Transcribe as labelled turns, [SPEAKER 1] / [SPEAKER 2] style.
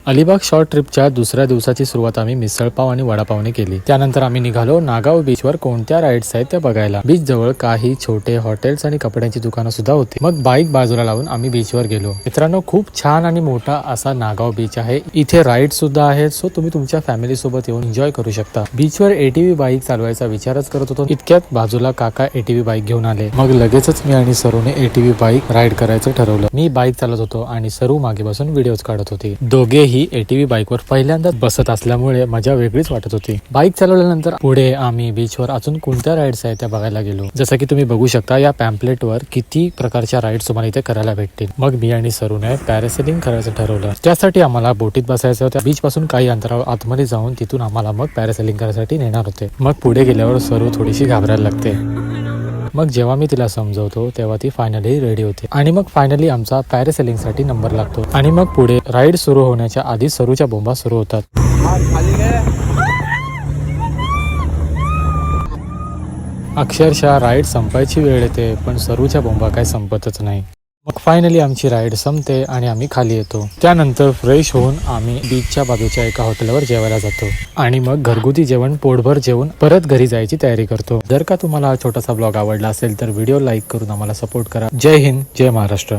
[SPEAKER 1] Alibag short ट्रिपच्या दुसऱ्या दिवसाची सुरुवात आम्ही मिसळपाव आणि वडापावने केली। त्यानंतर आम्ही निघालो नागाव बीचवर कोणत्या राईड्स आहेत ते बघायला। बीच जवळ काही छोटे हॉटेल्स आणि कपड्यांची दुकानं सुद्धा होती। मग बाईक बाजूला लावून आम्ही बीचवर गेलो। मित्रांनो, खूप छान आणि मोठा असा नागाव बीच आहे। इथे राईड सुद्धा आहेत, सो तुम्ही तुमच्या फॅमिली सोबत येऊन एन्जॉय करू शकता। बीचवर एटीव्ही बाईक चालवायचा विचारच करत होतो, इतक्यात बाजूला काका एटीव्ही बाईक घेऊन आले। मग लगेचच मी आणि सरूने एटीव्ही बाईक राईड करायचं ठरवलं। मी बाईक चालवत होतो आणि सरू मागे बसून व्हिडिओज काढत होती। दोघे ही एटीव्ही बाईकवर पहिल्यांदा बसत असल्यामुळे मजा वेगळीच वाटत होती। बाईक चालवल्यानंतर पुढे आम्ही बीचवर अजून कोणत्या राईड्स आहेत त्या बघायला गेलो। जसं की तुम्ही बघू शकता या पॅम्पलेटवर किती प्रकारच्या राईड्स तुम्हाला इथे करायला भेटतील। मग मी आणि सरूने पॅरासेलिंग करायचं ठरवलं। त्यासाठी आम्हाला बोटीत बसायचं होतं। बीच पासून काही अंतरावर आतमध्ये जाऊन तिथून आम्हाला मग पॅरासेलिंग करायसाठी नेणार होते। मग पुढे गेल्यावर सरू थोडीशी घाबरायला लागते। मग जेव्हा मी तिला समजवतो तेव्हा ती फायनली रेडी होते आणि मग फायनली आमचा पॅरासेलिंग साठी नंबर लागतो आणि मग पुढे राईड सुरू होण्याच्या आधी सरूच्या बोंबा सुरू होतात। अक्षरशः राईड संपायची वेळ येते पण सरूच्या बोंबा काय संपतच नाही। मग फायनली आमची राईड संपते आणि आम्ही खाली येतो। त्यानंतर फ्रेश होऊन आम्ही बीचच्या बाजूच्या एका हॉटेलवर जेवायला जातो आणि मग घरगुती जेवण पोटभर जेवून परत घरी जायची तयारी करतो। जर का तुम्हाला हा छोटासा ब्लॉग आवडला असेल तर व्हिडिओ लाईक करून आम्हाला सपोर्ट करा। जय हिंद, जय महाराष्ट्र।